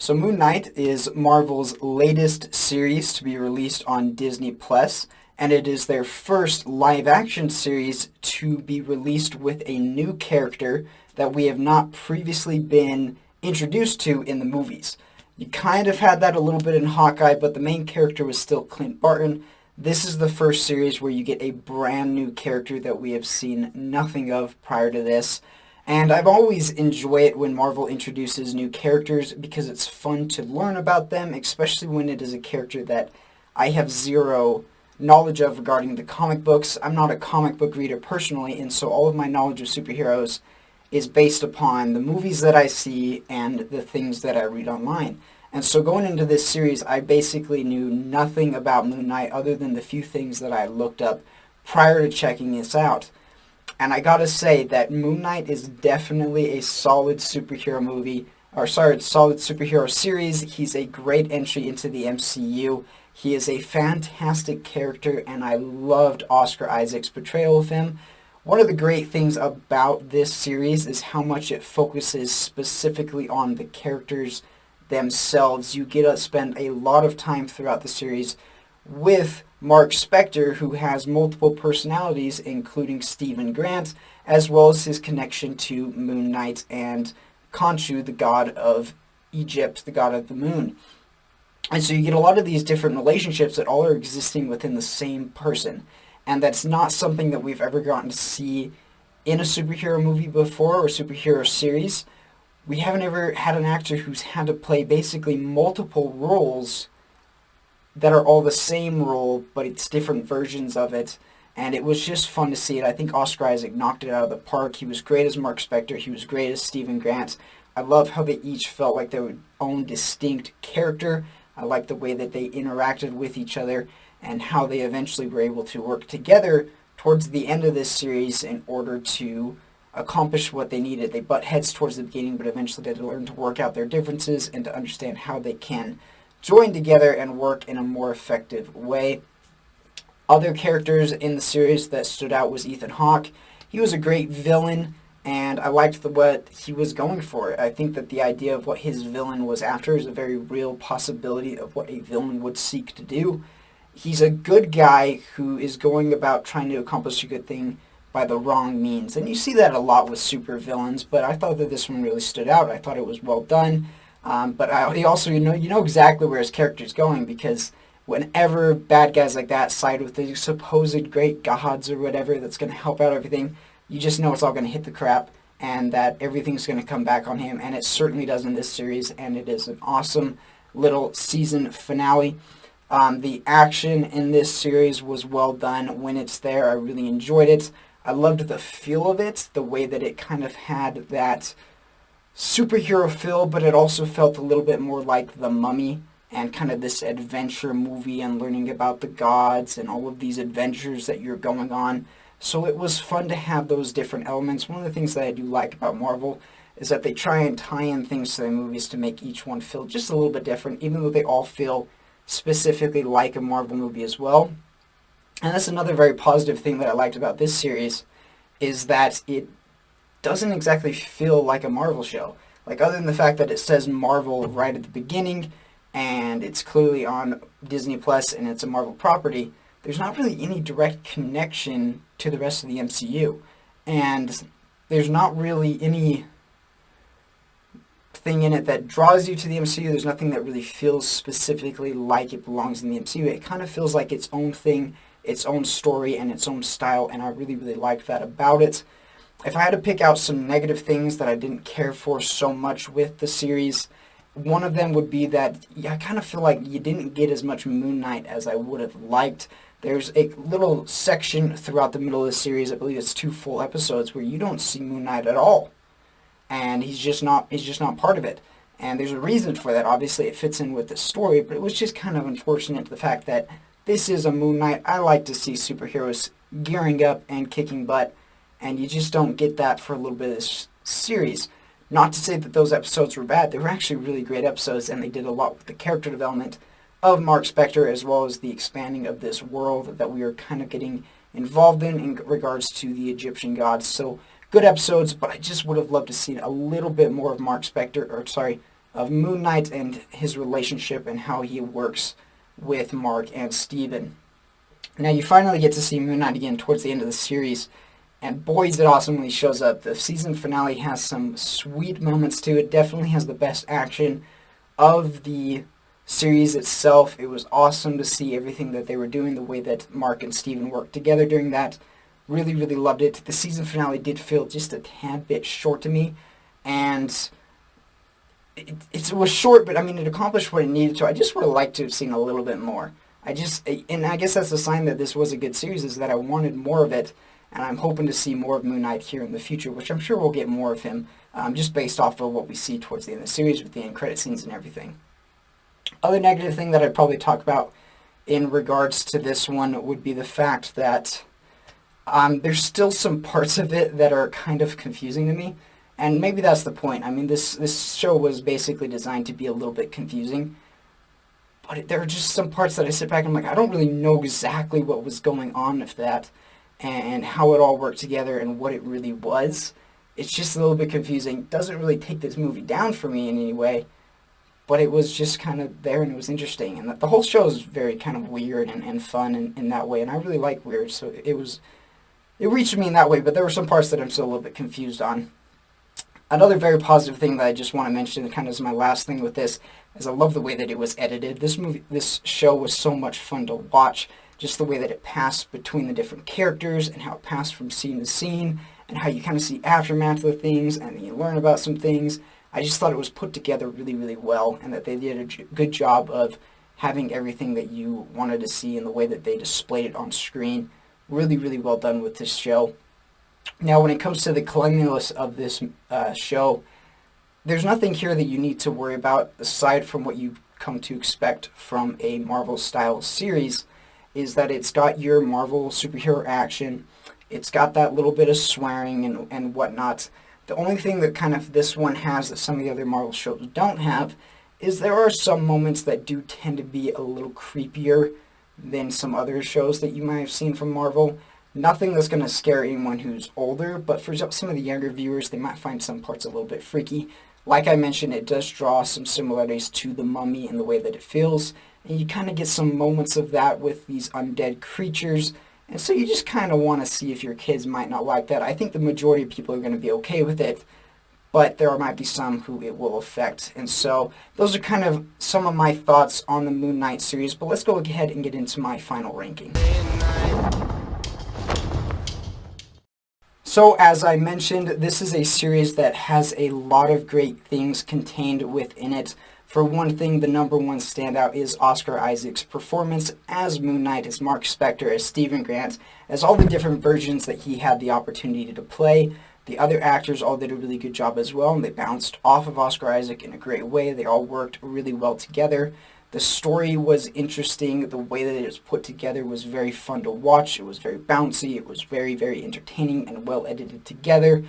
So Moon Knight is Marvel's latest series to be released on Disney Plus, and it is their first live-action series to be released with a new character that we have not previously been introduced to in the movies. You kind of had that a little bit in Hawkeye, but the main character was still Clint Barton. This is the first series where you get a brand new character that we have seen nothing of prior to this. And I've always enjoyed it when Marvel introduces new characters because it's fun to learn about them, especially when it is a character that I have zero knowledge of regarding the comic books. I'm not a comic book reader personally, and so all of my knowledge of superheroes is based upon the movies that I see and the things that I read online. And so going into this series, I basically knew nothing about Moon Knight other than the few things that I looked up prior to checking this out. And I gotta say that Moon Knight is definitely a solid superhero solid superhero series. He's a great entry into the MCU. He is a fantastic character, and I loved Oscar Isaac's portrayal of him. One of the great things about this series is how much it focuses specifically on the characters themselves. You get to spend a lot of time throughout the series with Mark Spector, who has multiple personalities, including Stephen Grant, as well as his connection to Moon Knight and Khonshu, the god of Egypt, the god of the moon. And so you get a lot of these different relationships that all are existing within the same person. And that's not something that we've ever gotten to see in a superhero movie before or superhero series. We haven't ever had an actor who's had to play basically multiple roles that are all the same role, but it's different versions of it. And it was just fun to see it. I think Oscar Isaac knocked it out of the park. He was great as Mark Spector. He was great as Stephen Grant. I love how they each felt like their own distinct character. I like the way that they interacted with each other and how they eventually were able to work together towards the end of this series in order to accomplish what they needed. They butt heads towards the beginning, but eventually they had to learn to work out their differences and to understand how they can join together and work in a more effective way. Other characters in the series that stood out was Ethan Hawke. He was a great villain, and I liked what he was going for. I think that the idea of what his villain was after is a very real possibility of what a villain would seek to do. He's a good guy who is going about trying to accomplish a good thing by the wrong means. And you see that a lot with super villains, but I thought that this one really stood out. I thought it was well done. He also, you know exactly where his character is going, because whenever bad guys like that side with the supposed great gods or whatever that's going to help out everything, you just know it's all going to hit the crap and that everything's going to come back on him. And it certainly does in this series, and it is an awesome little season finale. The action in this series was well done when it's there. I really enjoyed it. I loved the feel of it, the way that it kind of had that superhero feel, but it also felt a little bit more like The Mummy and kind of this adventure movie and learning about the gods and all of these adventures that you're going on. So it was fun to have those different elements. One of the things that I do like about Marvel is that they try and tie in things to their movies to make each one feel just a little bit different, even though they all feel specifically like a Marvel movie as well. And that's another very positive thing that I liked about this series, is that it doesn't exactly feel like a Marvel show. Like, other than the fact that it says Marvel right at the beginning, and it's clearly on Disney Plus and it's a Marvel property, there's not really any direct connection to the rest of the MCU. And there's not really any thing in it that draws you to the MCU. There's nothing that really feels specifically like it belongs in the MCU. It kind of feels like its own thing, its own story, and its own style, and I really, really liked that about it. If I had to pick out some negative things that I didn't care for so much with the series, one of them would be that I kind of feel like you didn't get as much Moon Knight as I would have liked. There's a little section throughout the middle of the series, I believe it's 2 full episodes, where you don't see Moon Knight at all. And he's just not part of it. And there's a reason for that. Obviously, it fits in with the story, but it was just kind of unfortunate, the fact that this is a Moon Knight. I like to see superheroes gearing up and kicking butt, and you just don't get that for a little bit of this series. Not to say that those episodes were bad. They were actually really great episodes, and they did a lot with the character development of Mark Spector, as well as the expanding of this world that we are kind of getting involved in regards to the Egyptian gods. So good episodes, but I just would have loved to see a little bit more of of Moon Knight and his relationship and how he works with Mark and Steven. Now you finally get to see Moon Knight again towards the end of the series, and boy is it awesome when he shows up. The season finale has some sweet moments to it, definitely has the best action of the series itself. It was awesome to see everything that they were doing, the way that Mark and Steven worked together during that. Really, really loved it. The season finale did feel just a tad bit short to me, and it was short, but I mean, it accomplished what it needed to. I just would have liked to have seen a little bit more. And I guess that's a sign that this was a good series, is that I wanted more of it, and I'm hoping to see more of Moon Knight here in the future, which I'm sure we'll get more of him, just based off of what we see towards the end of the series with the end credit scenes and everything. Other negative thing that I'd probably talk about in regards to this one would be the fact that there's still some parts of it that are kind of confusing to me. And maybe that's the point. I mean, this show was basically designed to be a little bit confusing. But there are just some parts that I sit back and I'm like, I don't really know exactly what was going on with that and how it all worked together and what it really was. It's just a little bit confusing. It doesn't really take this movie down for me in any way. But it was just kind of there and it was interesting. And the whole show is very kind of weird and fun in that way. And I really like weird. So it reached me in that way. But there were some parts that I'm still a little bit confused on. Another very positive thing that I just want to mention, kind of as my last thing with this, is I love the way that it was edited. This show was so much fun to watch. Just the way that it passed between the different characters and how it passed from scene to scene and how you kind of see aftermath of the things and then you learn about some things. I just thought it was put together really, really well, and that they did a good job of having everything that you wanted to see in the way that they displayed it on screen. Really, really well done with this show. Now, when it comes to the cleanliness of this show, there's nothing here that you need to worry about aside from what you come to expect from a Marvel-style series, is that it's got your Marvel superhero action, it's got that little bit of swearing and whatnot. The only thing that kind of this one has that some of the other Marvel shows don't have is there are some moments that do tend to be a little creepier than some other shows that you might have seen from Marvel. Nothing that's going to scare anyone who's older, but for some of the younger viewers, they might find some parts a little bit freaky. Like I mentioned, it does draw some similarities to The Mummy in the way that it feels, and you kind of get some moments of that with these undead creatures, and so you just kind of want to see if your kids might not like that. I think the majority of people are going to be okay with it, but there might be some who it will affect, and so those are kind of some of my thoughts on the Moon Knight series, but let's go ahead and get into my final ranking. So, as I mentioned, this is a series that has a lot of great things contained within it. For one thing, the number one standout is Oscar Isaac's performance as Moon Knight, as Mark Spector, as Stephen Grant, as all the different versions that he had the opportunity to play. The other actors all did a really good job as well, and they bounced off of Oscar Isaac in a great way. They all worked really well together. The story was interesting. The way that it was put together was very fun to watch. It was very bouncy. It was very, very entertaining and well edited together.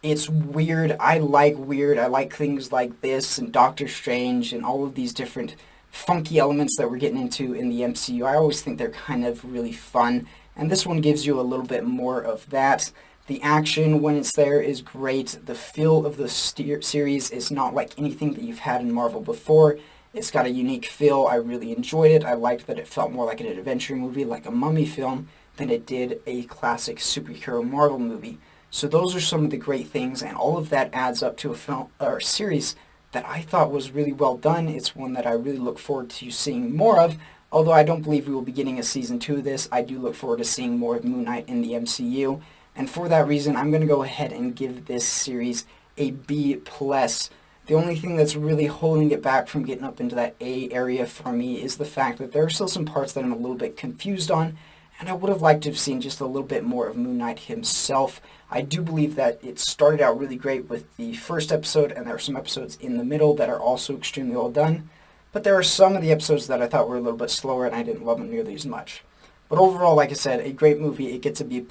It's weird. I like weird. I like things like this and Doctor Strange and all of these different funky elements that we're getting into in the MCU. I always think they're kind of really fun. And this one gives you a little bit more of that. The action, when it's there, is great. The feel of the series is not like anything that you've had in Marvel before. It's got a unique feel. I really enjoyed it. I liked that it felt more like an adventure movie, like a Mummy film, than it did a classic superhero Marvel movie. So those are some of the great things, and all of that adds up to a film or a series that I thought was really well done. It's one that I really look forward to seeing more of. Although I don't believe we will be getting a season 2 of this, I do look forward to seeing more of Moon Knight in the MCU. And for that reason, I'm going to go ahead and give this series a B+. The only thing that's really holding it back from getting up into that A area for me is the fact that there are still some parts that I'm a little bit confused on, and I would have liked to have seen just a little bit more of Moon Knight himself. I do believe that it started out really great with the first episode, and there are some episodes in the middle that are also extremely well done, but there are some of the episodes that I thought were a little bit slower, and I didn't love them nearly as much. But overall, like I said, a great movie. It gets a B+.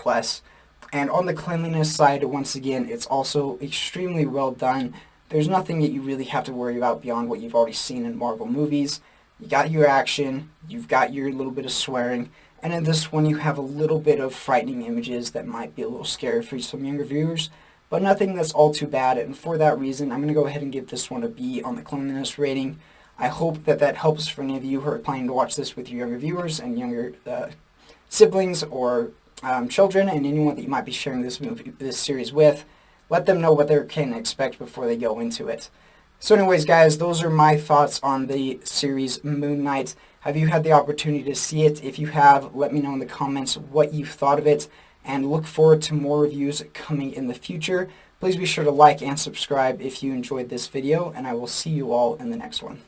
And on the cleanliness side, once again, it's also extremely well done. There's nothing that you really have to worry about beyond what you've already seen in Marvel movies. You got your action, you've got your little bit of swearing, and in this one you have a little bit of frightening images that might be a little scary for some younger viewers, but nothing that's all too bad. And for that reason, I'm going to go ahead and give this one a B on the cleanliness rating. I hope that that helps for any of you who are planning to watch this with your younger viewers and younger siblings or children, and anyone that you might be sharing this series with. Let them know what they can expect before they go into it. So anyways, guys, those are my thoughts on the series Moon Knight. Have you had the opportunity to see it? If you have, let me know in the comments what you thought of it, and look forward to more reviews coming in the future. Please be sure to like and subscribe if you enjoyed this video, and I will see you all in the next one.